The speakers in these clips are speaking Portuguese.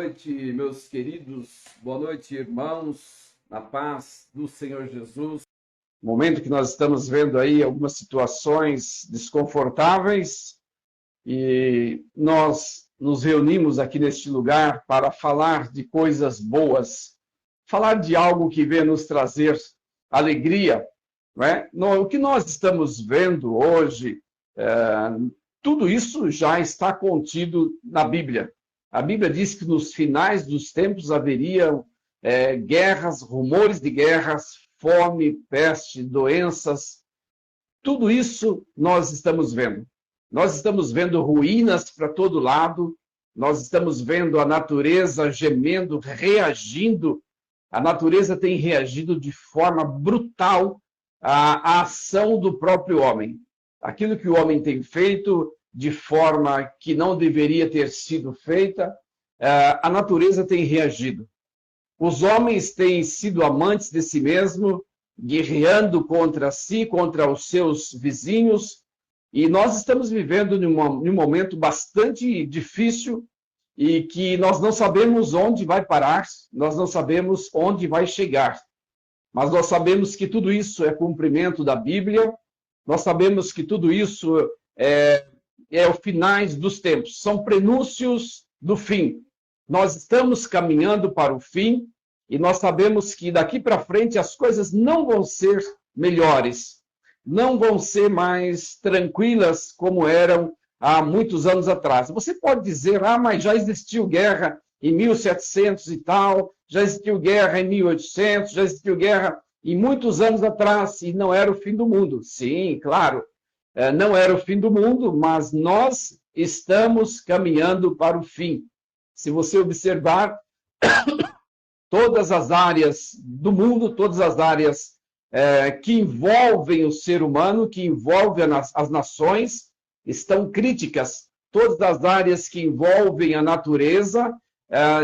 noite, meus queridos. Boa noite, irmãos, na paz do Senhor Jesus. No momento que nós estamos vendo aí algumas situações desconfortáveis e nós nos reunimos aqui neste lugar para falar de coisas boas, falar de algo que venha nos trazer alegria, não é? O que nós estamos vendo hoje, tudo isso já está contido na Bíblia. A Bíblia diz que nos finais dos tempos haveriam guerras, rumores de guerras, fome, peste, doenças. Tudo isso nós estamos vendo. Nós estamos vendo ruínas para todo lado, nós estamos vendo a natureza gemendo, reagindo. A natureza tem reagido de forma brutal à ação do próprio homem. Aquilo que o homem tem feito de forma que não deveria ter sido feita, a natureza tem reagido. Os homens têm sido amantes de si mesmo, guerreando contra si, contra os seus vizinhos, e nós estamos vivendo num momento bastante difícil e que nós não sabemos onde vai parar, nós não sabemos onde vai chegar. Mas nós sabemos que tudo isso é cumprimento da Bíblia, nós sabemos que tudo isso é os finais dos tempos, são prenúncios do fim. Nós estamos caminhando para o fim e nós sabemos que daqui para frente as coisas não vão ser melhores, não vão ser mais tranquilas como eram há muitos anos atrás. Você pode dizer, mas já existiu guerra em 1700 e tal, já existiu guerra em 1800, já existiu guerra em muitos anos atrás e não era o fim do mundo. Sim, claro. Não era o fim do mundo, mas nós estamos caminhando para o fim. Se você observar, todas as áreas do mundo, todas as áreas que envolvem o ser humano, que envolvem as nações, estão críticas. Todas as áreas que envolvem a natureza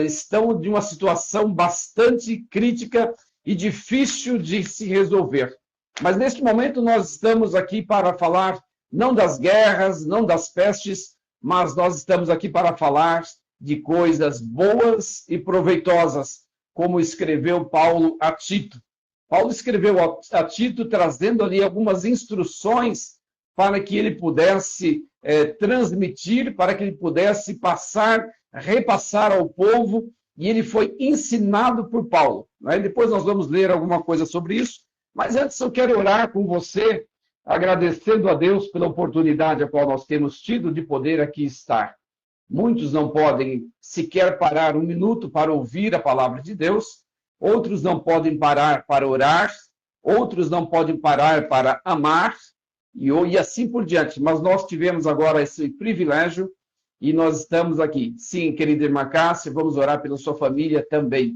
estão de uma situação bastante crítica e difícil de se resolver. Mas neste momento nós estamos aqui para falar não das guerras, não das pestes, mas nós estamos aqui para falar de coisas boas e proveitosas, como escreveu Paulo a Tito. Paulo escreveu a Tito trazendo ali algumas instruções para que ele pudesse transmitir, para que ele pudesse repassar ao povo, e ele foi ensinado por Paulo. Né? Depois nós vamos ler alguma coisa sobre isso. Mas antes eu quero orar com você, agradecendo a Deus pela oportunidade a qual nós temos tido de poder aqui estar. Muitos não podem sequer parar um minuto para ouvir a palavra de Deus, outros não podem parar para orar, outros não podem parar para amar, e assim por diante. Mas nós tivemos agora esse privilégio e nós estamos aqui. Sim, querida irmã Cássia, vamos orar pela sua família também.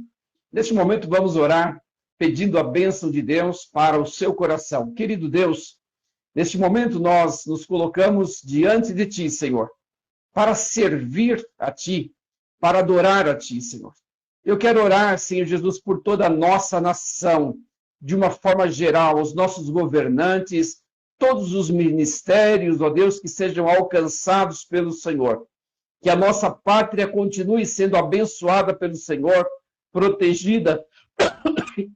Neste momento vamos orar pedindo a bênção de Deus para o seu coração. Querido Deus, neste momento nós nos colocamos diante de Ti, Senhor, para servir a Ti, para adorar a Ti, Senhor. Eu quero orar, Senhor Jesus, por toda a nossa nação, de uma forma geral, os nossos governantes, todos os ministérios, ó Deus, que sejam alcançados pelo Senhor. Que a nossa pátria continue sendo abençoada pelo Senhor, protegida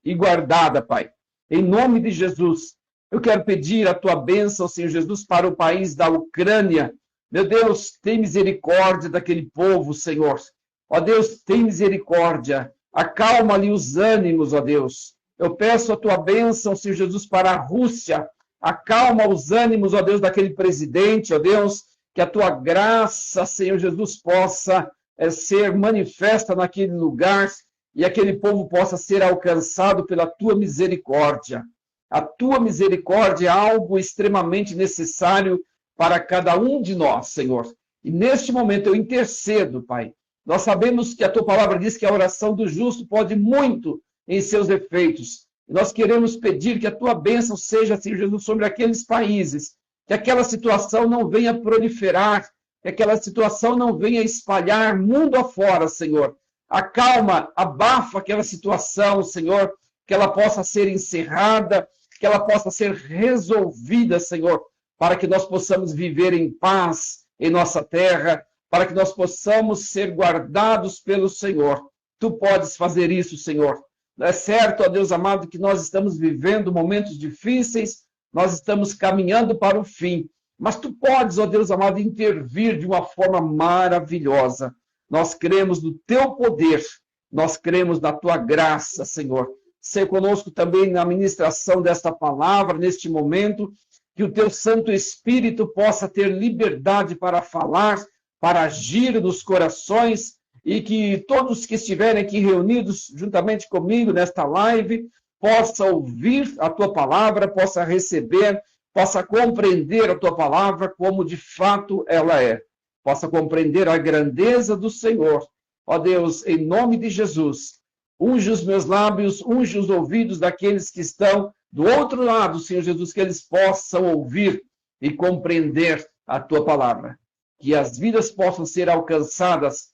e guardada, Pai. Em nome de Jesus, eu quero pedir a Tua bênção, Senhor Jesus, para o país da Ucrânia. Meu Deus, tem misericórdia daquele povo, Senhor. Ó Deus, tem misericórdia. Acalma-lhe os ânimos, ó Deus. Eu peço a Tua bênção, Senhor Jesus, para a Rússia. Acalma os ânimos, ó Deus, daquele presidente, ó Deus. Que a Tua graça, Senhor Jesus, possa ser manifesta naquele lugar e aquele povo possa ser alcançado pela Tua misericórdia. A Tua misericórdia é algo extremamente necessário para cada um de nós, Senhor. E neste momento eu intercedo, Pai. Nós sabemos que a Tua palavra diz que a oração do justo pode muito em seus efeitos. E nós queremos pedir que a Tua bênção seja, Senhor Jesus, sobre aqueles países, que aquela situação não venha proliferar, que aquela situação não venha espalhar mundo afora, Senhor. Acalma, abafa aquela situação, Senhor, que ela possa ser encerrada, que ela possa ser resolvida, Senhor, para que nós possamos viver em paz em nossa terra, para que nós possamos ser guardados pelo Senhor. Tu podes fazer isso, Senhor. É certo, ó Deus amado, que nós estamos vivendo momentos difíceis, nós estamos caminhando para o fim, mas tu podes, ó Deus amado, intervir de uma forma maravilhosa. Nós cremos no teu poder, nós cremos na tua graça, Senhor. Ser conosco também na ministração desta palavra, neste momento, que o teu Santo Espírito possa ter liberdade para falar, para agir nos corações, e que todos que estiverem aqui reunidos juntamente comigo nesta live possam ouvir a tua palavra, possa receber, possa compreender a tua palavra como de fato ela é. Possa compreender a grandeza do Senhor. Ó Deus, em nome de Jesus, unge os meus lábios, unge os ouvidos daqueles que estão do outro lado, Senhor Jesus, que eles possam ouvir e compreender a tua palavra. Que as vidas possam ser alcançadas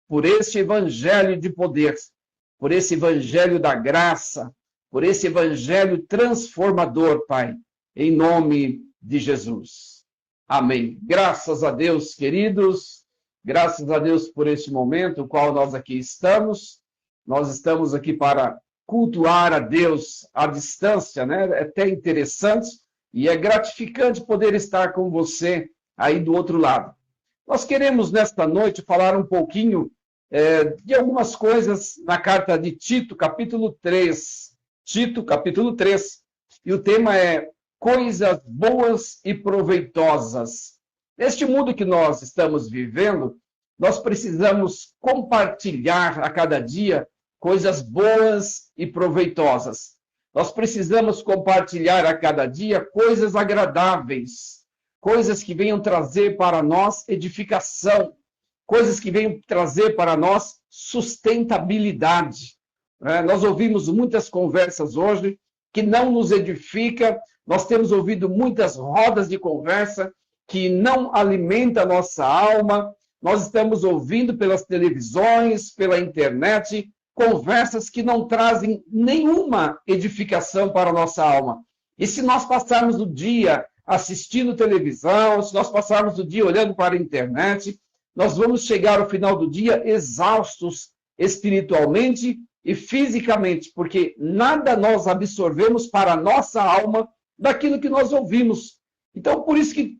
por esse evangelho de poder, por esse evangelho da graça, por esse evangelho transformador, Pai, em nome de Jesus. Amém. Graças a Deus, queridos, graças a Deus por este momento, no qual nós aqui estamos. Nós estamos aqui para cultuar a Deus à distância, né? É até interessante e é gratificante poder estar com você aí do outro lado. Nós queremos, nesta noite, falar um pouquinho de algumas coisas na carta de Tito, capítulo 3. Tito, capítulo 3. E o tema é coisas boas e proveitosas. Neste mundo que nós estamos vivendo, nós precisamos compartilhar a cada dia coisas boas e proveitosas. Nós precisamos compartilhar a cada dia coisas agradáveis, coisas que venham trazer para nós edificação, coisas que venham trazer para nós sustentabilidade. Nós ouvimos muitas conversas hoje que não nos edificam, nós temos ouvido muitas rodas de conversa que não alimentam a nossa alma, nós estamos ouvindo pelas televisões, pela internet, conversas que não trazem nenhuma edificação para a nossa alma. E se nós passarmos o dia assistindo televisão, se nós passarmos o dia olhando para a internet, nós vamos chegar ao final do dia exaustos espiritualmente e fisicamente, porque nada nós absorvemos para a nossa alma daquilo que nós ouvimos. Então, por isso que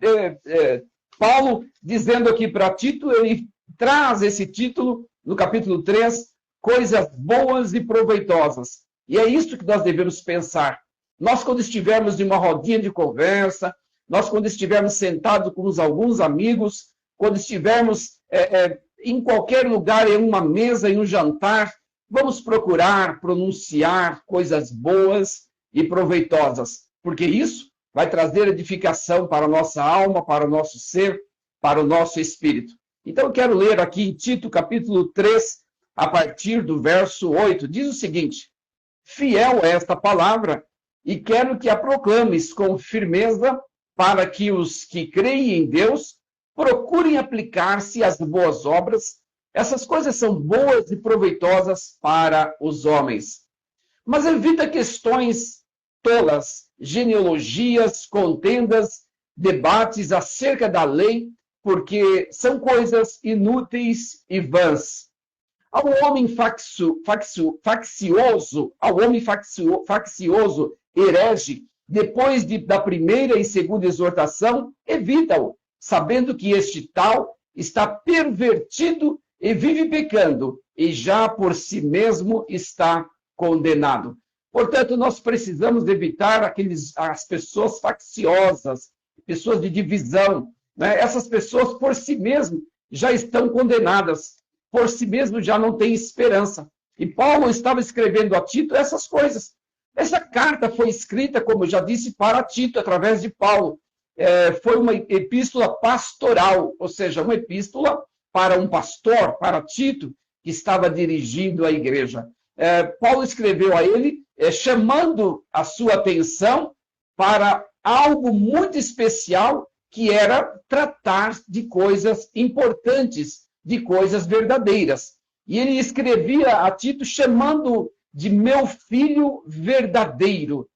Paulo, dizendo aqui para Tito, ele traz esse título no capítulo 3, coisas boas e proveitosas. E é isso que nós devemos pensar. Nós, quando estivermos em uma rodinha de conversa, nós, quando estivermos sentados com alguns amigos, quando estivermos em qualquer lugar, em uma mesa, em um jantar, vamos procurar pronunciar coisas boas e proveitosas, porque isso vai trazer edificação para a nossa alma, para o nosso ser, para o nosso espírito. Então, eu quero ler aqui em Tito, capítulo 3, a partir do verso 8, diz o seguinte: fiel é esta palavra, e quero que a proclames com firmeza, para que os que creem em Deus procurem aplicar-se às boas obras. Essas coisas são boas e proveitosas para os homens. Mas evita questões tolas, genealogias, contendas, debates acerca da lei, porque são coisas inúteis e vãs. Ao homem faccioso, herege, depois da primeira e segunda exortação, evita-o, sabendo que este tal está pervertido e vive pecando, e já por si mesmo está condenado. Portanto, nós precisamos evitar as pessoas facciosas, pessoas de divisão, né? Essas pessoas por si mesmo já estão condenadas, por si mesmo já não têm esperança. E Paulo estava escrevendo a Tito essas coisas. Essa carta foi escrita, como eu já disse, para Tito, através de Paulo. Foi uma epístola pastoral, ou seja, uma epístola para um pastor, para Tito, que estava dirigindo a igreja. Paulo escreveu a ele, chamando a sua atenção para algo muito especial, que era tratar de coisas importantes, de coisas verdadeiras. E ele escrevia a Tito chamando de meu filho verdadeiro.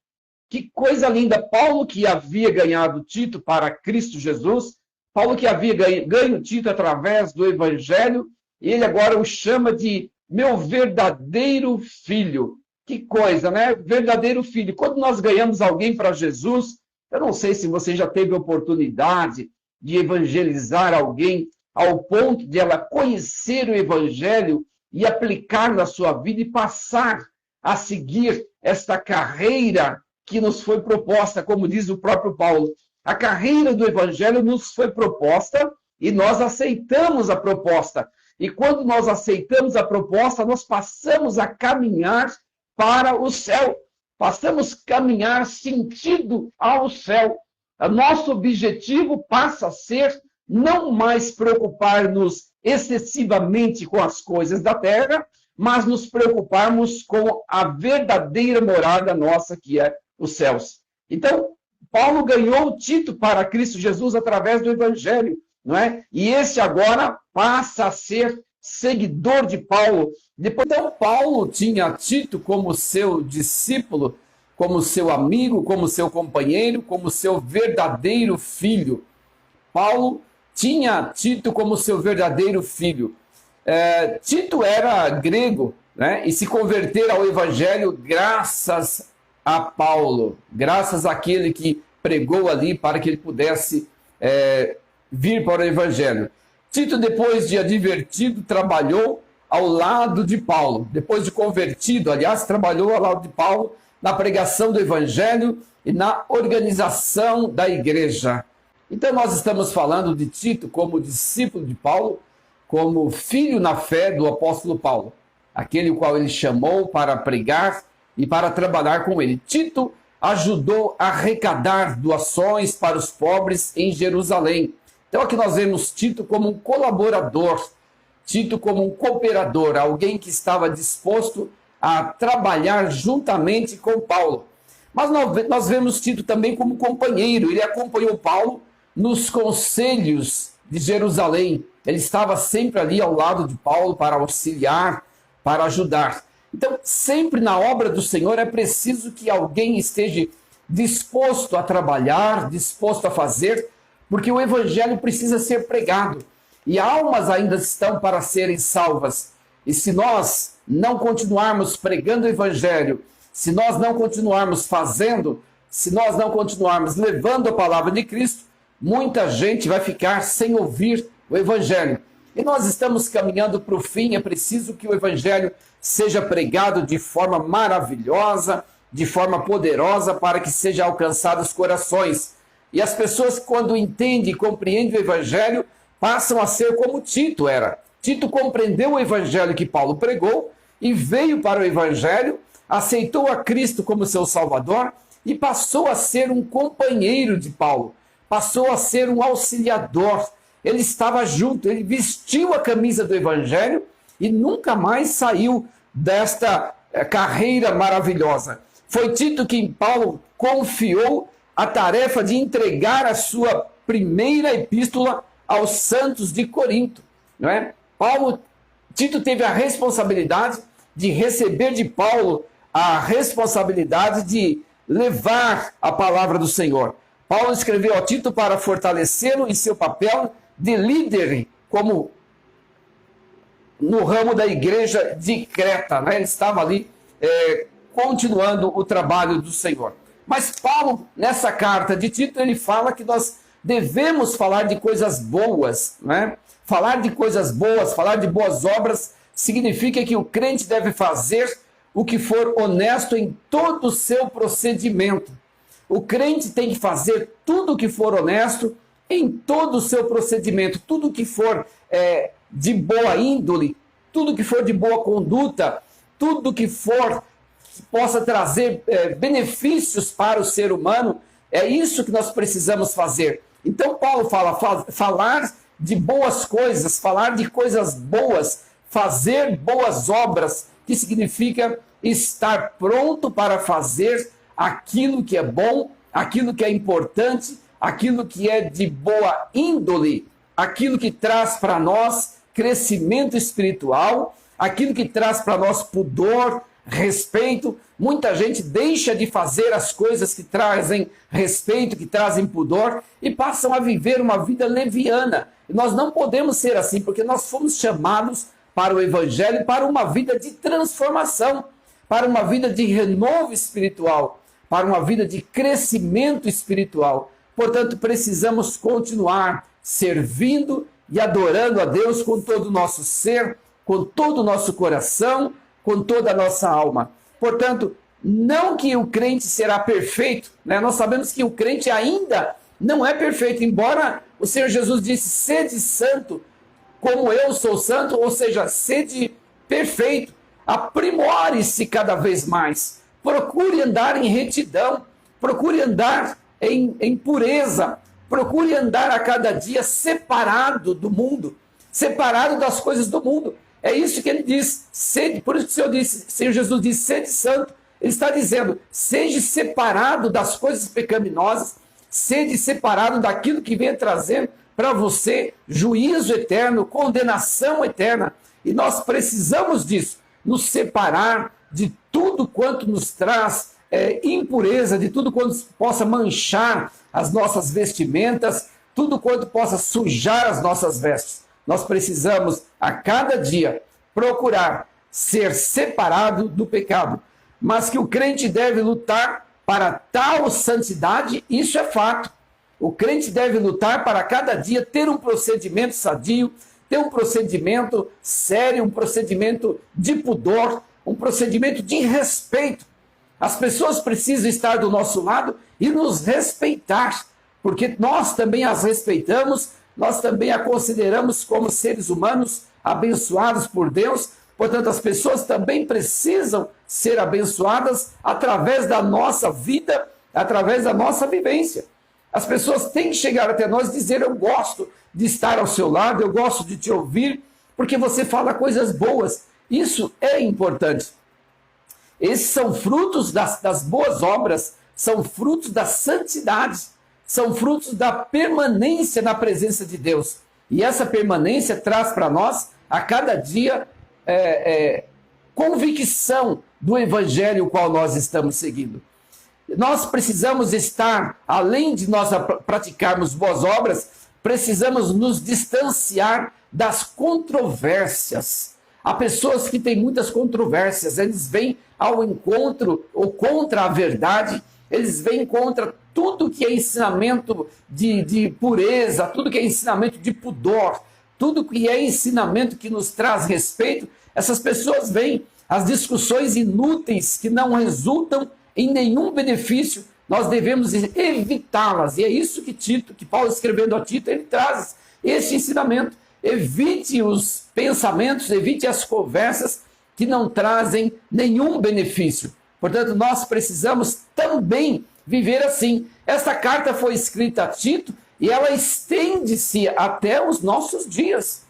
Que coisa linda! Paulo, que havia ganhado Tito para Cristo Jesus, Paulo que havia ganho Tito através do evangelho, ele agora o chama de meu verdadeiro filho. Que coisa, né? Verdadeiro filho. Quando nós ganhamos alguém para Jesus, eu não sei se você já teve oportunidade de evangelizar alguém ao ponto de ela conhecer o evangelho e aplicar na sua vida e passar a seguir esta carreira que nos foi proposta, como diz o próprio Paulo. A carreira do evangelho nos foi proposta e nós aceitamos a proposta. E quando nós aceitamos a proposta, nós passamos a caminhar para o céu. Passamos a caminhar sentido ao céu. O nosso objetivo passa a ser não mais preocupar-nos excessivamente com as coisas da terra, mas nos preocuparmos com a verdadeira morada nossa, que é os céus. Então, Paulo ganhou Tito para Cristo Jesus através do evangelho, não é? E esse agora passa a ser seguidor de Paulo. Então, Paulo tinha Tito como seu discípulo, como seu amigo, como seu companheiro, como seu verdadeiro filho. Paulo tinha Tito como seu verdadeiro filho. Tito era grego, né? E se converter ao evangelho graças a Paulo, graças àquele que pregou ali para que ele pudesse vir para o evangelho. Tito, depois de advertido, trabalhou ao lado de Paulo. Depois de convertido, aliás, trabalhou ao lado de Paulo na pregação do evangelho e na organização da igreja. Então nós estamos falando de Tito como discípulo de Paulo, como filho na fé do apóstolo Paulo, aquele o qual ele chamou para pregar e para trabalhar com ele. Tito ajudou a arrecadar doações para os pobres em Jerusalém. Então aqui nós vemos Tito como um colaborador, Tito como um cooperador, alguém que estava disposto a trabalhar juntamente com Paulo. Mas nós vemos Tito também como companheiro. Ele acompanhou Paulo nos conselhos de Jerusalém. Ele estava sempre ali ao lado de Paulo para auxiliar, para ajudar. Então, sempre na obra do Senhor é preciso que alguém esteja disposto a trabalhar, disposto a fazer, porque o evangelho precisa ser pregado. E almas ainda estão para serem salvas. E se nós não continuarmos pregando o evangelho, se nós não continuarmos fazendo, se nós não continuarmos levando a palavra de Cristo, muita gente vai ficar sem ouvir o evangelho. E nós estamos caminhando para o fim, é preciso que o evangelho seja pregado de forma maravilhosa, de forma poderosa, para que sejam alcançados os corações. E as pessoas, quando entendem e compreendem o evangelho, passam a ser como Tito era. Tito compreendeu o evangelho que Paulo pregou e veio para o evangelho, aceitou a Cristo como seu Salvador e passou a ser um companheiro de Paulo, passou a ser um auxiliador. Ele estava junto, ele vestiu a camisa do evangelho e nunca mais saiu desta carreira maravilhosa. Foi Tito quem Paulo confiou a tarefa de entregar a sua primeira epístola aos santos de Corinto, não é? Tito teve a responsabilidade de receber de Paulo a responsabilidade de levar a palavra do Senhor. Paulo escreveu a Tito para fortalecê-lo em seu papel de líder, como no ramo da igreja de Creta, né? Ele estava ali continuando o trabalho do Senhor. Mas Paulo, nessa carta de Tito, ele fala que nós devemos falar de coisas boas, né? Falar de coisas boas, falar de boas obras, significa que o crente deve fazer o que for honesto em todo o seu procedimento. O crente tem que fazer tudo o que for honesto em todo o seu procedimento, tudo que for de boa índole, tudo que for de boa conduta, tudo que for que possa trazer benefícios para o ser humano, é isso que nós precisamos fazer. Então Paulo fala, falar de boas coisas, falar de coisas boas, fazer boas obras, que significa estar pronto para fazer aquilo que é bom, aquilo que é importante, aquilo que é de boa índole, aquilo que traz para nós crescimento espiritual, aquilo que traz para nós pudor, respeito, muita gente deixa de fazer as coisas que trazem respeito, que trazem pudor, e passam a viver uma vida leviana. E nós não podemos ser assim, porque nós fomos chamados para o Evangelho, para uma vida de transformação, para uma vida de renovo espiritual, para uma vida de crescimento espiritual. Portanto, precisamos continuar servindo e adorando a Deus com todo o nosso ser, com todo o nosso coração, com toda a nossa alma. Portanto, não que o crente será perfeito, né? Nós sabemos que o crente ainda não é perfeito, embora o Senhor Jesus disse, sede santo, como eu sou santo, ou seja, sede perfeito, aprimore-se cada vez mais, procure andar em retidão, procure andar em pureza, procure andar a cada dia separado do mundo, separado das coisas do mundo. É isso que ele diz, sede, por isso que o Senhor Jesus diz, sede santo. Ele está dizendo, seja separado das coisas pecaminosas, sede separado daquilo que vem trazendo para você juízo eterno, condenação eterna. E nós precisamos disso, nos separar de tudo quanto nos traz impureza, de tudo quanto possa manchar as nossas vestimentas, tudo quanto possa sujar as nossas vestes. Nós precisamos, a cada dia, procurar ser separado do pecado. Mas que o crente deve lutar para tal santidade, isso é fato. O crente deve lutar para cada dia ter um procedimento sadio, ter um procedimento sério, um procedimento de pudor, um procedimento de respeito. As pessoas precisam estar do nosso lado e nos respeitar, porque nós também as respeitamos, nós também a consideramos como seres humanos abençoados por Deus. Portanto, as pessoas também precisam ser abençoadas através da nossa vida, através da nossa vivência. As pessoas têm que chegar até nós e dizer, eu gosto de estar ao seu lado, eu gosto de te ouvir, porque você fala coisas boas. Isso é importante. Esses são frutos das boas obras, são frutos da santidade, são frutos da permanência na presença de Deus. E essa permanência traz para nós, a cada dia, convicção do evangelho o qual nós estamos seguindo. Nós precisamos estar, além de nós praticarmos boas obras, precisamos nos distanciar das controvérsias. Há pessoas que têm muitas controvérsias, eles vêm ao encontro ou contra a verdade, eles vêm contra tudo que é ensinamento de pureza, tudo que é ensinamento de pudor, tudo que é ensinamento que nos traz respeito. Essas pessoas vêm, as discussões inúteis que não resultam em nenhum benefício, nós devemos evitá-las. E é isso que Paulo, escrevendo a Tito, ele traz esse ensinamento. Evite os pensamentos, evite as conversas que não trazem nenhum benefício. Portanto, nós precisamos também viver assim. Esta carta foi escrita a Tito e ela estende-se até os nossos dias.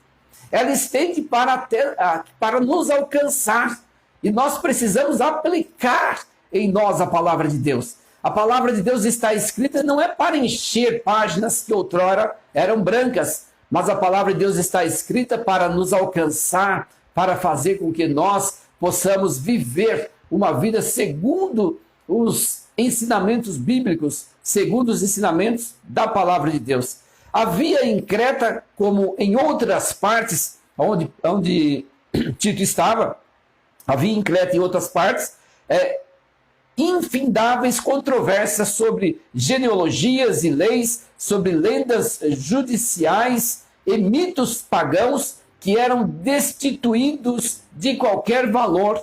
Ela estende para nos alcançar. E nós precisamos aplicar em nós a palavra de Deus. A palavra de Deus está escrita não é para encher páginas que outrora eram brancas, mas a palavra de Deus está escrita para nos alcançar, para fazer com que nós possamos viver uma vida segundo os ensinamentos bíblicos, segundo os ensinamentos da palavra de Deus. Havia em Creta, como em outras partes onde Tito estava, havia em Creta e outras partes, infindáveis controvérsias sobre genealogias e leis, sobre lendas judiciais e mitos pagãos que eram destituídos de qualquer valor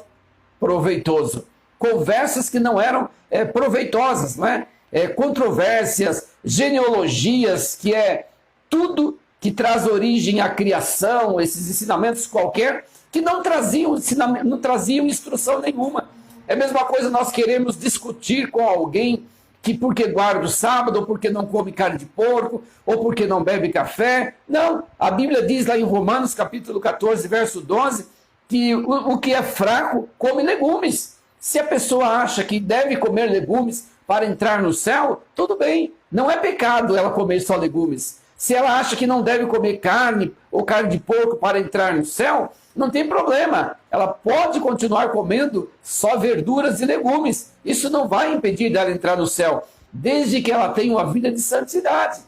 proveitoso. Conversas que não eram proveitosas, não é? Controvérsias, genealogias, que é tudo que traz origem à criação, esses ensinamentos qualquer, que não traziam instrução nenhuma. É a mesma coisa nós queremos discutir com alguém que porque guarda o sábado, ou porque não come carne de porco, ou porque não bebe café. Não, a Bíblia diz lá em Romanos capítulo 14, verso 12, que o que é fraco come legumes. Se a pessoa acha que deve comer legumes para entrar no céu, tudo bem, não é pecado ela comer só legumes. Se ela acha que não deve comer carne ou carne de porco para entrar no céu, não tem problema. Ela pode continuar comendo só verduras e legumes. Isso não vai impedir dela entrar no céu, desde que ela tenha uma vida de santidade.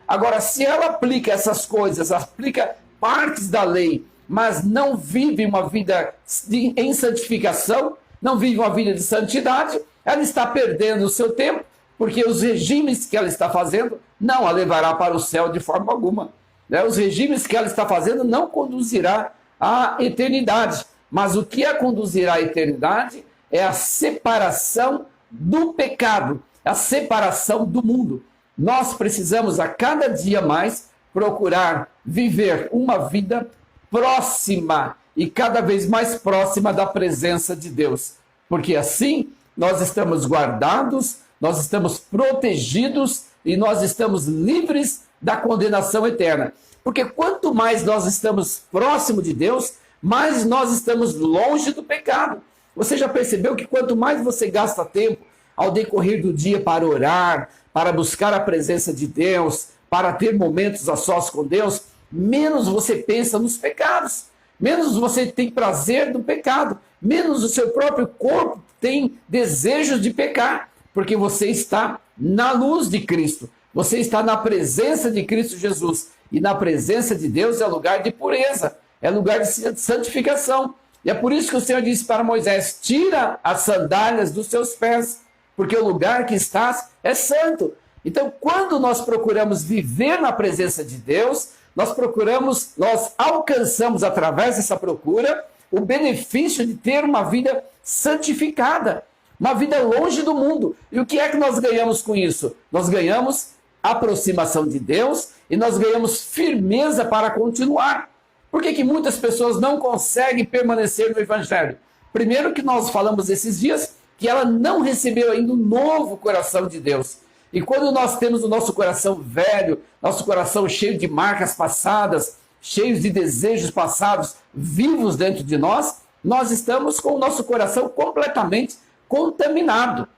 Agora, se ela aplica essas coisas, aplica partes da lei, mas não vive uma vida em santificação, não vive uma vida de santidade, ela está perdendo o seu tempo, porque os regimes que ela está fazendo não a levará para o céu de forma alguma. Os regimes que ela está fazendo não conduzirá à eternidade, mas o que a conduzirá à eternidade é a separação do pecado, a separação do mundo. Nós precisamos a cada dia mais procurar viver uma vida próxima e cada vez mais próxima da presença de Deus, porque assim nós estamos guardados, nós estamos protegidos e nós estamos livres da condenação eterna. Porque quanto mais nós estamos próximo de Deus, mais nós estamos longe do pecado. Você já percebeu que quanto mais você gasta tempo ao decorrer do dia para orar, para buscar a presença de Deus, para ter momentos a sós com Deus, menos você pensa nos pecados, menos você tem prazer do pecado, menos o seu próprio corpo tem desejos de pecar, porque você está na luz de Cristo, você está na presença de Cristo Jesus, e na presença de Deus é lugar de pureza, é lugar de santificação. E é por isso que o Senhor disse para Moisés: tira as sandálias dos seus pés, porque o lugar que estás é santo. Então, quando nós procuramos viver na presença de Deus, nós alcançamos através dessa procura o benefício de ter uma vida santificada, uma vida longe do mundo. E o que é que nós ganhamos com isso? Nós ganhamos aproximação de Deus e nós ganhamos firmeza para continuar. Por que muitas pessoas não conseguem permanecer no Evangelho? Primeiro, que nós falamos esses dias que ela não recebeu ainda um novo coração de Deus. E quando nós temos o nosso coração velho, nosso coração cheio de marcas passadas, cheios de desejos passados vivos dentro de nós, nós estamos com o nosso coração completamente contaminado.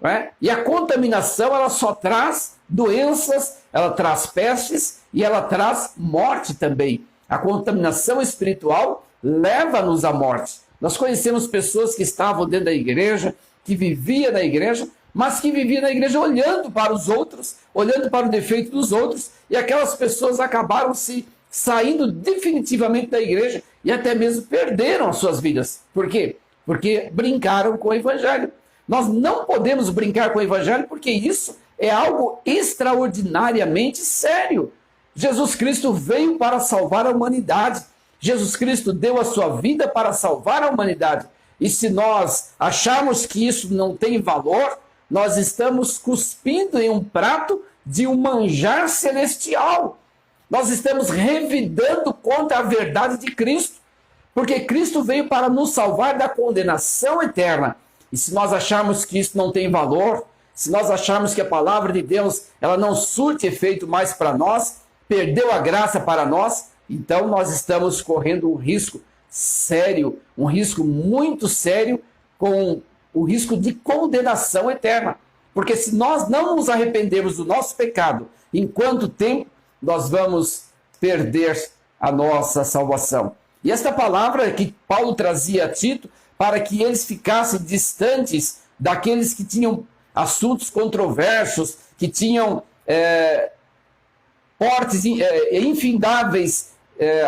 Não é? E a contaminação, ela só traz doenças, ela traz pestes e ela traz morte também. A contaminação espiritual leva-nos à morte. Nós conhecemos pessoas que estavam dentro da igreja, que viviam na igreja, mas que viviam na igreja olhando para os outros, olhando para o defeito dos outros, e aquelas pessoas acabaram se saindo definitivamente da igreja e até mesmo perderam as suas vidas. Por quê? Porque brincaram com o Evangelho. Nós não podemos brincar com o Evangelho porque isso é algo extraordinariamente sério. Jesus Cristo veio para salvar a humanidade. Jesus Cristo deu a sua vida para salvar a humanidade. E se nós acharmos que isso não tem valor, nós estamos cuspindo em um prato de um manjar celestial. Nós estamos revidando contra a verdade de Cristo. Porque Cristo veio para nos salvar da condenação eterna. E se nós acharmos que isso não tem valor, se nós acharmos que a palavra de Deus ela não surte efeito mais para nós, perdeu a graça para nós, então nós estamos correndo um risco sério, um risco muito sério, com o risco de condenação eterna. Porque se nós não nos arrependermos do nosso pecado, em quanto tempo nós vamos perder a nossa salvação? E esta palavra que Paulo trazia a Tito, para que eles ficassem distantes daqueles que tinham assuntos controversos, que tinham fortes, infindáveis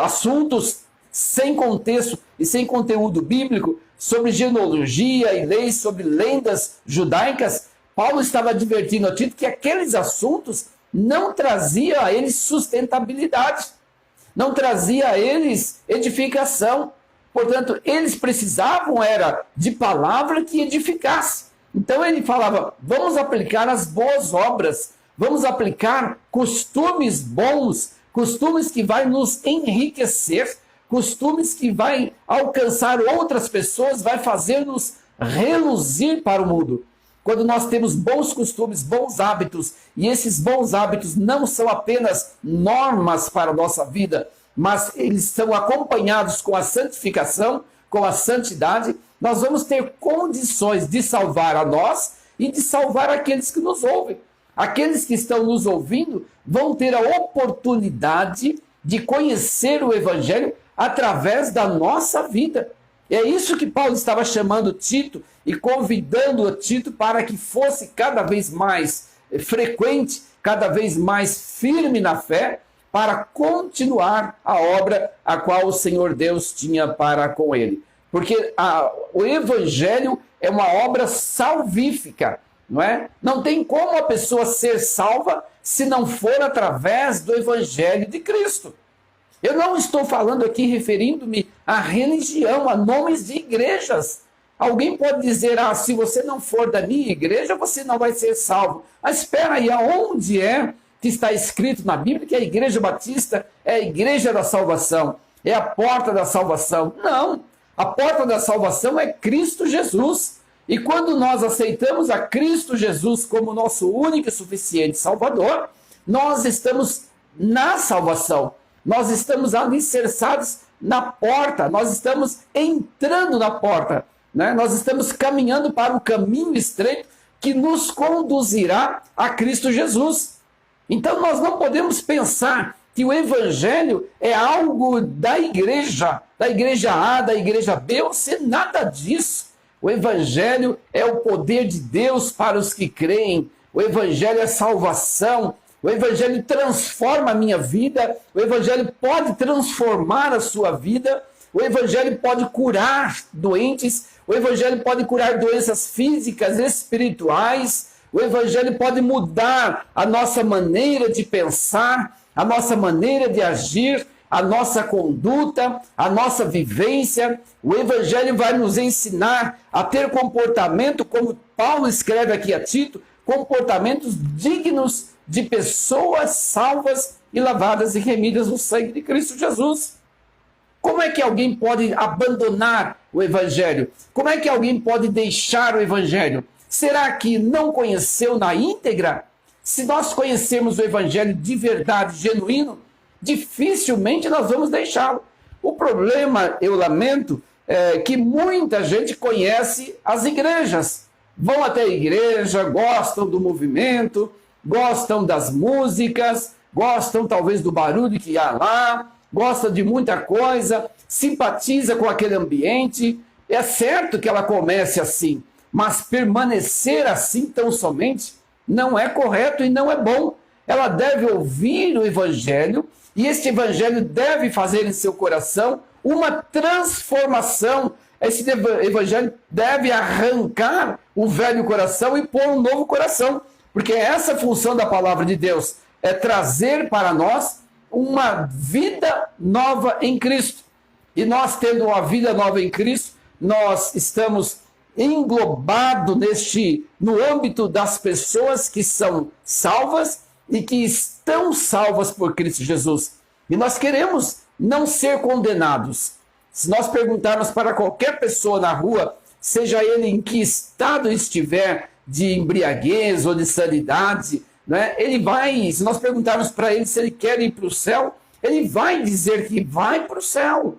assuntos sem contexto e sem conteúdo bíblico, sobre genealogia e leis, sobre lendas judaicas. Paulo estava advertindo a Tito que aqueles assuntos não traziam a eles sustentabilidade, não trazia a eles edificação. Portanto, eles precisavam era de palavra que edificasse. Então ele falava: vamos aplicar as boas obras, vamos aplicar costumes bons, costumes que vai nos enriquecer, costumes que vai alcançar outras pessoas, vai fazer-nos reluzir para o mundo. Quando nós temos bons costumes, bons hábitos, e esses bons hábitos não são apenas normas para a nossa vida, mas eles são acompanhados com a santificação, com a santidade, nós vamos ter condições de salvar a nós e de salvar aqueles que nos ouvem. Aqueles que estão nos ouvindo vão ter a oportunidade de conhecer o Evangelho através da nossa vida. É isso que Paulo estava chamando Tito e convidando a Tito para que fosse cada vez mais frequente, cada vez mais firme na fé, para continuar a obra a qual o Senhor Deus tinha para com ele. Porque o Evangelho é uma obra salvífica, não é? Não tem como a pessoa ser salva se não for através do Evangelho de Cristo. Eu não estou falando aqui referindo-me à religião, a nomes de igrejas. Alguém pode dizer, se você não for da minha igreja, você não vai ser salvo. Mas espera aí, aonde é que está escrito na Bíblia que a Igreja Batista é a igreja da salvação, é a porta da salvação? Não, a porta da salvação é Cristo Jesus. E quando nós aceitamos a Cristo Jesus como nosso único e suficiente Salvador, nós estamos na salvação. Nós estamos alicerçados na porta, nós estamos entrando na porta, né? Nós estamos caminhando para o caminho estreito que nos conduzirá a Cristo Jesus. Então nós não podemos pensar que o Evangelho é algo da igreja A, da igreja B, ou C, nada disso. O Evangelho é o poder de Deus para os que creem, o Evangelho é salvação. O Evangelho transforma a minha vida, o Evangelho pode transformar a sua vida, o Evangelho pode curar doentes, o Evangelho pode curar doenças físicas, espirituais, o Evangelho pode mudar a nossa maneira de pensar, a nossa maneira de agir, a nossa conduta, a nossa vivência. O Evangelho vai nos ensinar a ter comportamento, como Paulo escreve aqui a Tito, comportamentos dignos de pessoas salvas e lavadas e remidas no sangue de Cristo Jesus. Como é que alguém pode abandonar o Evangelho? Como é que alguém pode deixar o Evangelho? Será que não conheceu na íntegra? Se nós conhecermos o Evangelho de verdade, genuíno, dificilmente nós vamos deixá-lo. O problema, eu lamento, é que muita gente conhece as igrejas. Vão até a igreja, gostam do movimento, gostam das músicas, gostam talvez do barulho que há lá, gosta de muita coisa, simpatiza com aquele ambiente. É certo que ela comece assim, mas permanecer assim tão somente não é correto e não é bom. Ela deve ouvir o Evangelho e este Evangelho deve fazer em seu coração uma transformação. Esse Evangelho deve arrancar o velho coração e pôr um novo coração. Porque essa função da palavra de Deus é trazer para nós uma vida nova em Cristo. E nós, tendo uma vida nova em Cristo, nós estamos englobados no âmbito das pessoas que são salvas e que estão salvas por Cristo Jesus. E nós queremos não ser condenados. Se nós perguntarmos para qualquer pessoa na rua, seja ele em que estado estiver, de embriaguez ou de sanidade, né? Ele vai, se nós perguntarmos para ele se ele quer ir para o céu, ele vai dizer que vai para o céu.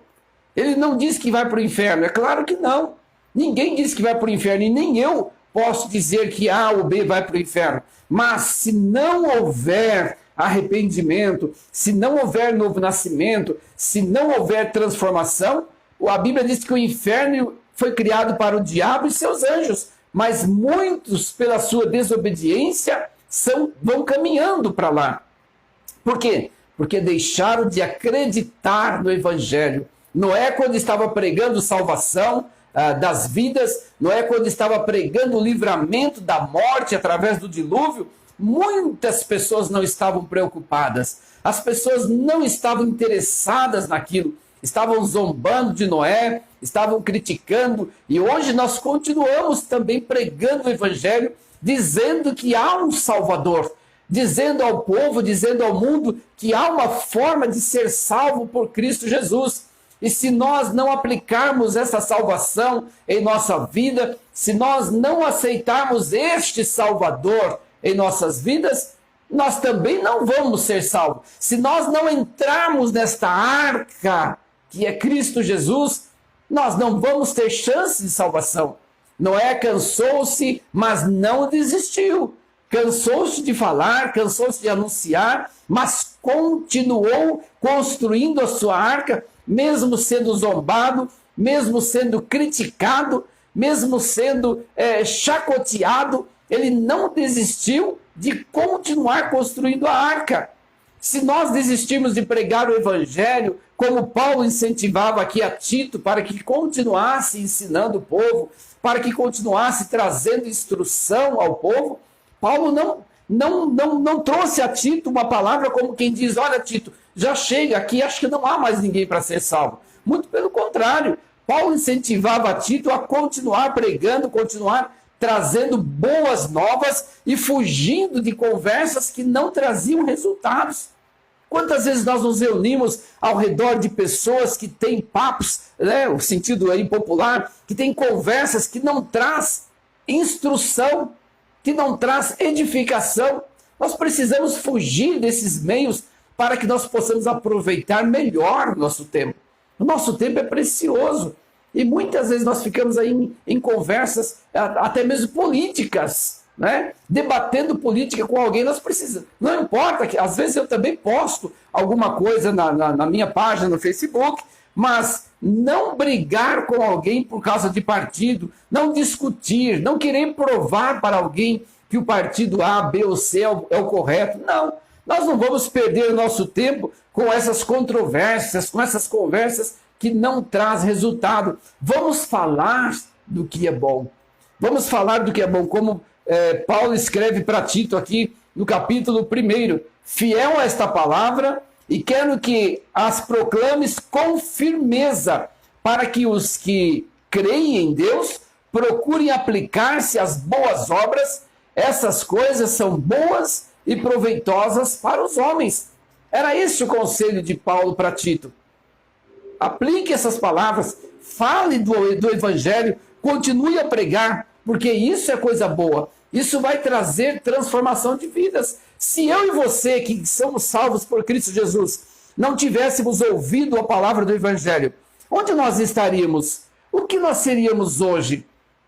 Ele não diz que vai para o inferno, é claro que não. Ninguém diz que vai para o inferno, e nem eu posso dizer que A ou B vai para o inferno. Mas se não houver arrependimento, se não houver novo nascimento, se não houver transformação, a Bíblia diz que o inferno foi criado para o diabo e seus anjos. Mas muitos, pela sua desobediência, vão caminhando para lá. Por quê? Porque deixaram de acreditar no Evangelho. Noé, quando estava pregando salvação das vidas, Noé, quando estava pregando o livramento da morte através do dilúvio, muitas pessoas não estavam preocupadas. As pessoas não estavam interessadas naquilo. Estavam zombando de Noé, estavam criticando, e hoje nós continuamos também pregando o Evangelho, dizendo que há um Salvador, dizendo ao povo, dizendo ao mundo que há uma forma de ser salvo por Cristo Jesus. E se nós não aplicarmos essa salvação em nossa vida, se nós não aceitarmos este Salvador em nossas vidas, nós também não vamos ser salvos. Se nós não entrarmos nesta arca que é Cristo Jesus, nós não vamos ter chance de salvação. Noé cansou-se, mas não desistiu. Cansou-se de falar, cansou-se de anunciar, mas continuou construindo a sua arca, mesmo sendo zombado, mesmo sendo criticado, mesmo sendo chacoteado, ele não desistiu de continuar construindo a arca. Se nós desistirmos de pregar o evangelho, como Paulo incentivava aqui a Tito, para que continuasse ensinando o povo, para que continuasse trazendo instrução ao povo, Paulo não trouxe a Tito uma palavra como quem diz, olha Tito, já chega aqui, acho que não há mais ninguém para ser salvo. Muito pelo contrário, Paulo incentivava a Tito a continuar pregando, continuar trazendo boas novas e fugindo de conversas que não traziam resultados. Quantas vezes nós nos reunimos ao redor de pessoas que têm papos, né, o sentido aí popular, que têm conversas que não traz instrução, que não traz edificação. Nós precisamos fugir desses meios para que nós possamos aproveitar melhor o nosso tempo. O nosso tempo é precioso. E muitas vezes nós ficamos aí em conversas, até mesmo políticas, né? Debatendo política com alguém, nós precisamos. Não importa, que às vezes eu também posto alguma coisa na minha página no Facebook, mas não brigar com alguém por causa de partido, não discutir, não querer provar para alguém que o partido A, B ou C é o correto. Não, nós não vamos perder o nosso tempo com essas controvérsias, com essas conversas que não traz resultado. Vamos falar do que é bom. Vamos falar do que é bom, como Paulo escreve para Tito aqui no capítulo 1. Fiel a esta palavra, e quero que as proclames com firmeza, para que os que creem em Deus procurem aplicar-se às boas obras. Essas coisas são boas e proveitosas para os homens. Era esse o conselho de Paulo para Tito. Aplique essas palavras, fale do evangelho, continue a pregar, porque isso é coisa boa. Isso vai trazer transformação de vidas. Se eu e você, que somos salvos por Cristo Jesus, não tivéssemos ouvido a palavra do evangelho, onde nós estaríamos? O que nós seríamos hoje?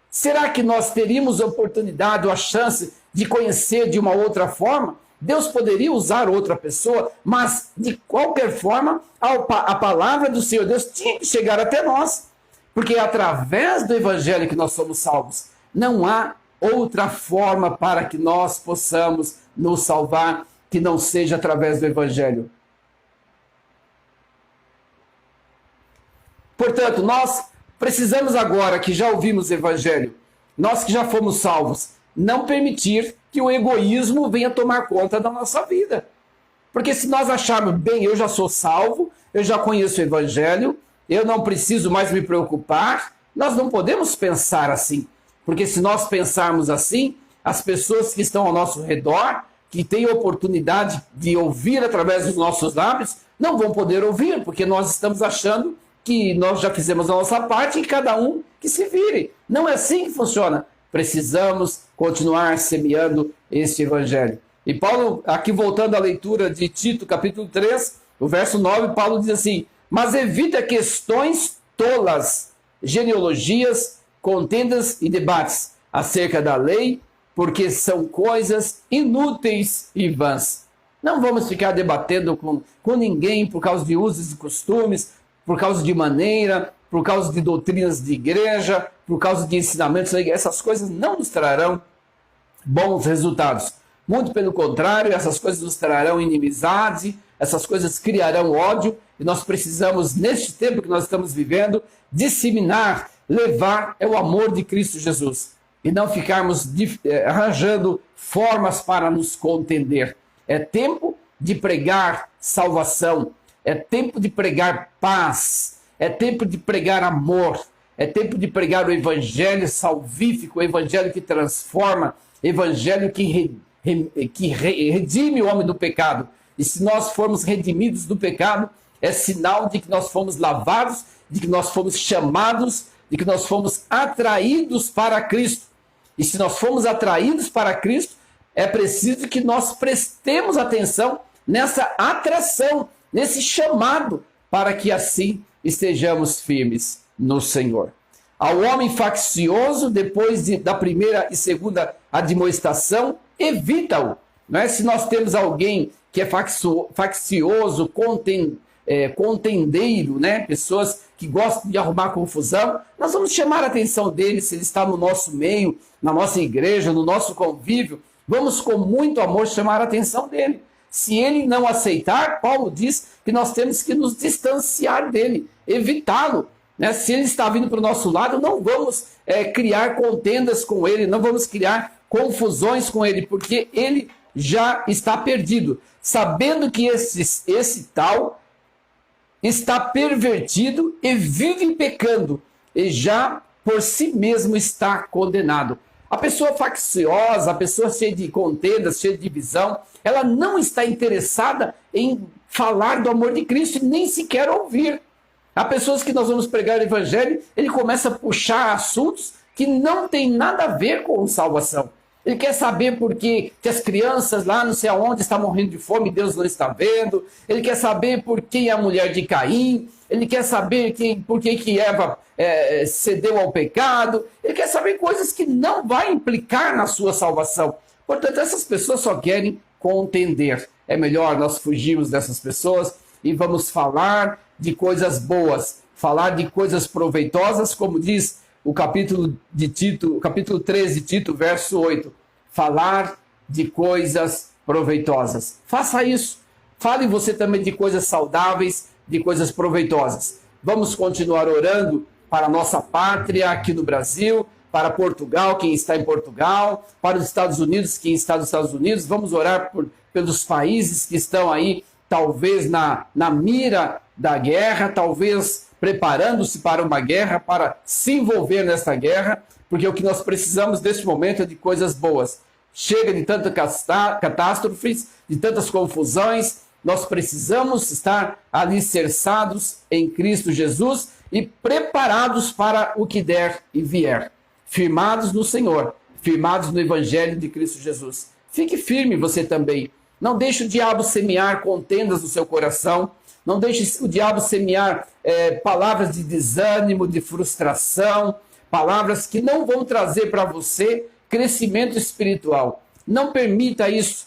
Será que nós teríamos a oportunidade ou a chance de conhecer de uma outra forma? Deus poderia usar outra pessoa, mas de qualquer forma, a palavra do Senhor Deus tinha que chegar até nós, porque é através do evangelho que nós somos salvos. Não há outra forma para que nós possamos nos salvar que não seja através do evangelho. Portanto, nós precisamos agora que já ouvimos o evangelho, nós que já fomos salvos, não permitir que o egoísmo venha tomar conta da nossa vida. Porque se nós acharmos, bem, eu já sou salvo, eu já conheço o evangelho, eu não preciso mais me preocupar, nós não podemos pensar assim. Porque se nós pensarmos assim, as pessoas que estão ao nosso redor, que têm oportunidade de ouvir através dos nossos lábios, não vão poder ouvir, porque nós estamos achando que nós já fizemos a nossa parte e cada um que se vire. Não é assim que funciona. Precisamos continuar semeando este evangelho. E Paulo, aqui voltando à leitura de Tito, capítulo 3, o verso 9, Paulo diz assim: mas evita questões tolas, genealogias, contendas e debates acerca da lei, porque são coisas inúteis e vãs. Não vamos ficar debatendo com ninguém por causa de usos e costumes, por causa de maneira, por causa de doutrinas de igreja, por causa de ensinamentos da igreja. Essas coisas não nos trarão bons resultados. Muito pelo contrário, essas coisas nos trarão inimizade, essas coisas criarão ódio, e nós precisamos, neste tempo que nós estamos vivendo, disseminar, levar o amor de Cristo Jesus, e não ficarmos arranjando formas para nos contender. É tempo de pregar salvação, é tempo de pregar paz, é tempo de pregar amor, é tempo de pregar o evangelho salvífico, o evangelho que transforma, evangelho que redime o homem do pecado. E se nós formos redimidos do pecado, é sinal de que nós fomos lavados, de que nós fomos chamados, de que nós fomos atraídos para Cristo. E se nós fomos atraídos para Cristo, é preciso que nós prestemos atenção nessa atração, nesse chamado, para que assim estejamos firmes no Senhor. Ao homem faccioso, depois da primeira e segunda admoestação, evita-o. Não é? Se nós temos alguém que é faccioso, contendeiro, né? Pessoas que gostam de arrumar confusão, nós vamos chamar a atenção dele se ele está no nosso meio, na nossa igreja, no nosso convívio. Vamos com muito amor chamar a atenção dele. Se ele não aceitar, Paulo diz que nós temos que nos distanciar dele, evitá-lo. Né? Se ele está vindo para o nosso lado, não vamos criar contendas com ele, não vamos criar confusões com ele, porque ele já está perdido, sabendo que esse tal está pervertido e vive pecando, e já por si mesmo está condenado. A pessoa facciosa, a pessoa cheia de contendas, cheia de divisão, ela não está interessada em falar do amor de Cristo e nem sequer ouvir. Há pessoas que nós vamos pregar o evangelho, ele começa a puxar assuntos que não tem nada a ver com salvação. Ele quer saber por que as crianças lá não sei aonde estão morrendo de fome e Deus não está vendo. Ele quer saber por que a mulher de Caim. Ele quer saber por que Eva cedeu ao pecado. Ele quer saber coisas que não vai implicar na sua salvação. Portanto, essas pessoas só querem contender. É melhor nós fugirmos dessas pessoas e vamos falar de coisas boas, falar de coisas proveitosas, como diz o capítulo 3 de Tito, verso 8. Falar de coisas proveitosas. Faça isso. Fale você também de coisas saudáveis, de coisas proveitosas. Vamos continuar orando para a nossa pátria aqui no Brasil, para Portugal, quem está em Portugal, para os Estados Unidos, quem está nos Estados Unidos. Vamos orar pelos países que estão aí, talvez na mira da guerra, talvez preparando-se para uma guerra, para se envolver nessa guerra, porque o que nós precisamos neste momento é de coisas boas. Chega de tantas catástrofes, de tantas confusões, nós precisamos estar alicerçados em Cristo Jesus e preparados para o que der e vier. Firmados no Senhor, firmados no Evangelho de Cristo Jesus. Fique firme você também. Não deixe o diabo semear contendas no seu coração. Não deixe o diabo semear palavras de desânimo, de frustração, palavras que não vão trazer para você crescimento espiritual. Não permita isso.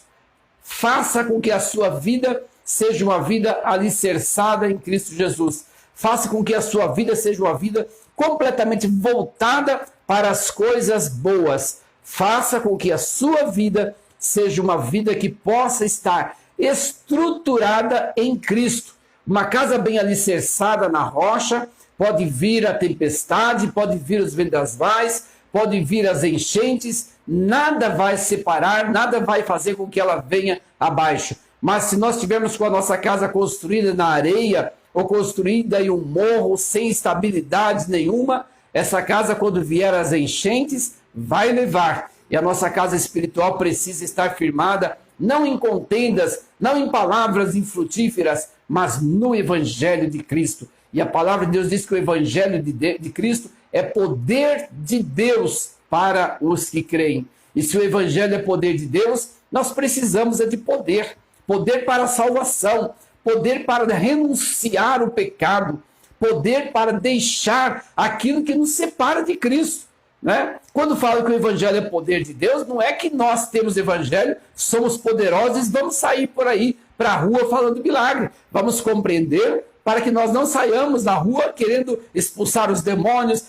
Faça com que a sua vida seja uma vida alicerçada em Cristo Jesus. Faça com que a sua vida seja uma vida completamente voltada para as coisas boas. Faça com que a sua vida seja uma vida que possa estar estruturada em Cristo. Uma casa bem alicerçada na rocha, pode vir a tempestade, pode vir os vendavais, pode vir as enchentes, nada vai separar, nada vai fazer com que ela venha abaixo. Mas se nós tivermos com a nossa casa construída na areia, ou construída em um morro sem estabilidade nenhuma, essa casa, quando vier as enchentes, vai levar. E a nossa casa espiritual precisa estar firmada, não em contendas, não em palavras infrutíferas, mas no Evangelho de Cristo. E a palavra de Deus diz que o Evangelho de Cristo é poder de Deus para os que creem. E se o Evangelho é poder de Deus, nós precisamos de poder. Poder para a salvação, poder para renunciar o pecado, poder para deixar aquilo que nos separa de Cristo. Né? Quando fala que o Evangelho é poder de Deus, não é que nós temos Evangelho, somos poderosos e vamos sair por aí para a rua falando milagre. Vamos compreender para que nós não saiamos na rua querendo expulsar os demônios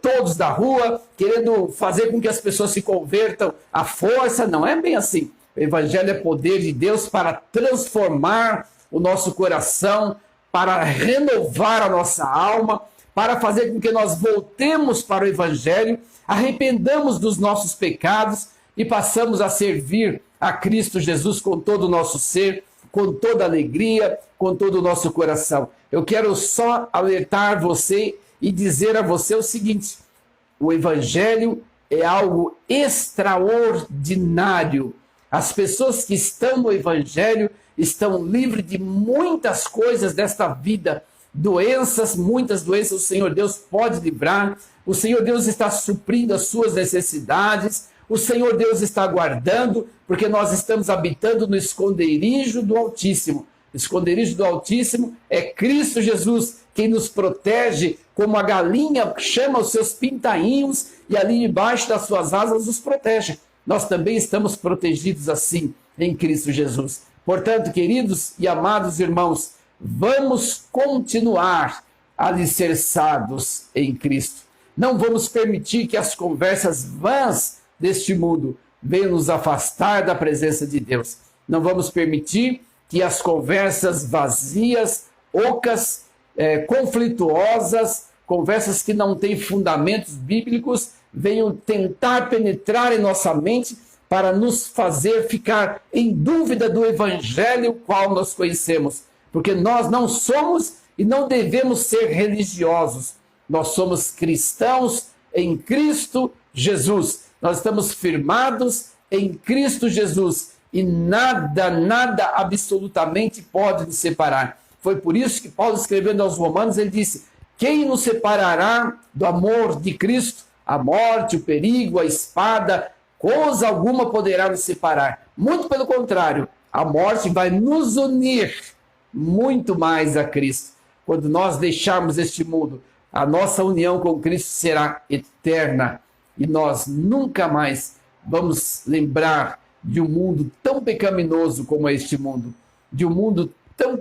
todos da rua, querendo fazer com que as pessoas se convertam à força. Não é bem assim. O Evangelho é poder de Deus para transformar o nosso coração, para renovar a nossa alma, para fazer com que nós voltemos para o Evangelho, arrependamos dos nossos pecados e passamos a servir a Cristo Jesus com todo o nosso ser, com toda a alegria, com todo o nosso coração. Eu quero só alertar você e dizer a você o seguinte: o Evangelho é algo extraordinário. As pessoas que estão no Evangelho estão livres de muitas coisas desta vida, doenças, muitas doenças o Senhor Deus pode livrar, o Senhor Deus está suprindo as suas necessidades, o Senhor Deus está guardando, porque nós estamos habitando no esconderijo do Altíssimo. O esconderijo do Altíssimo é Cristo Jesus, quem nos protege, como a galinha chama os seus pintainhos e ali embaixo das suas asas os protege. Nós também estamos protegidos assim em Cristo Jesus. Portanto, queridos e amados irmãos, vamos continuar alicerçados em Cristo. Não vamos permitir que as conversas vãs deste mundo venham nos afastar da presença de Deus. Não vamos permitir que as conversas vazias, ocas, conflituosas, conversas que não têm fundamentos bíblicos, venham tentar penetrar em nossa mente para nos fazer ficar em dúvida do evangelho qual nós conhecemos. Porque nós não somos e não devemos ser religiosos. Nós somos cristãos em Cristo Jesus. Nós estamos firmados em Cristo Jesus. E nada absolutamente pode nos separar. Foi por isso que Paulo, escrevendo aos Romanos, ele disse: quem nos separará do amor de Cristo? A morte, o perigo, a espada, coisa alguma poderá nos separar. Muito pelo contrário, a morte vai nos unir muito mais a Cristo. Quando nós deixarmos este mundo, a nossa união com Cristo será eterna. E nós nunca mais vamos lembrar de um mundo tão pecaminoso como é este mundo, de um mundo tão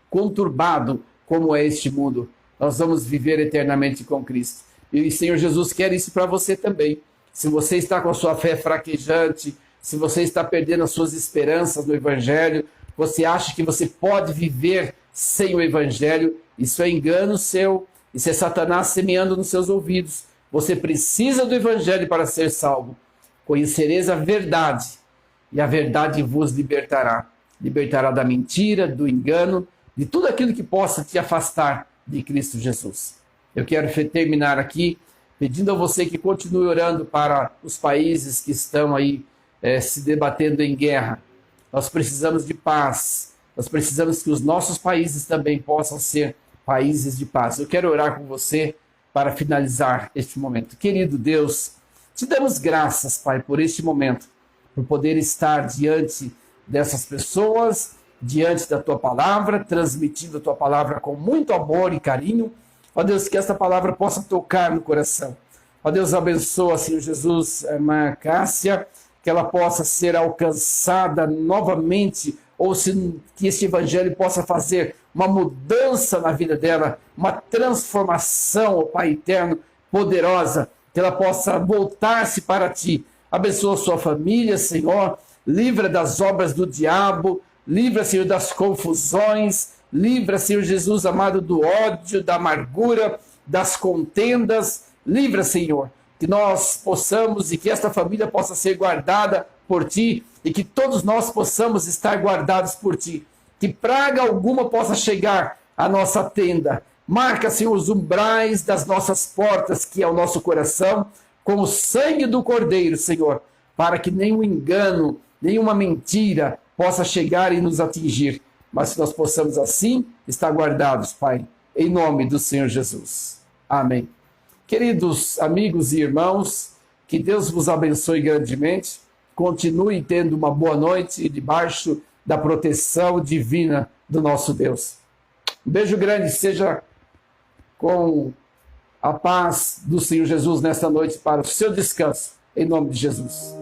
conturbado como é este mundo. Nós vamos viver eternamente com Cristo. E o Senhor Jesus quer isso para você também. Se você está com a sua fé fraquejante, se você está perdendo as suas esperanças no Evangelho, você acha que você pode viver sem o Evangelho, isso é engano seu, isso é Satanás semeando nos seus ouvidos. Você precisa do Evangelho para ser salvo. Conhecereis a verdade, e a verdade vos libertará. Libertará da mentira, do engano, de tudo aquilo que possa te afastar de Cristo Jesus. Eu quero terminar aqui pedindo a você que continue orando para os países que estão aí se debatendo em guerra. Nós precisamos de paz. Nós precisamos que os nossos países também possam ser países de paz. Eu quero orar com você para finalizar este momento. Querido Deus, te damos graças, Pai, por este momento, por poder estar diante dessas pessoas, diante da Tua Palavra, transmitindo a Tua Palavra com muito amor e carinho. Ó Deus, que esta palavra possa tocar no coração. Ó Deus, abençoa, Senhor Jesus, a irmã Cássia, que ela possa ser alcançada novamente, ou que este evangelho possa fazer uma mudança na vida dela, uma transformação, ó Pai eterno, poderosa, que ela possa voltar-se para Ti. Abençoa a sua família, Senhor, livra das obras do diabo, livra, Senhor, das confusões, livra, Senhor Jesus amado, do ódio, da amargura, das contendas. Livra, Senhor, que nós possamos e que esta família possa ser guardada por Ti e que todos nós possamos estar guardados por Ti. Que praga alguma possa chegar à nossa tenda. Marca, Senhor, os umbrais das nossas portas, que é o nosso coração, com o sangue do Cordeiro, Senhor, para que nenhum engano, nenhuma mentira possa chegar e nos atingir. Mas que nós possamos assim estar guardados, Pai, em nome do Senhor Jesus. Amém. Queridos amigos e irmãos, que Deus vos abençoe grandemente. Continue tendo uma boa noite debaixo da proteção divina do nosso Deus. Um beijo grande, seja com a paz do Senhor Jesus nesta noite para o seu descanso, em nome de Jesus.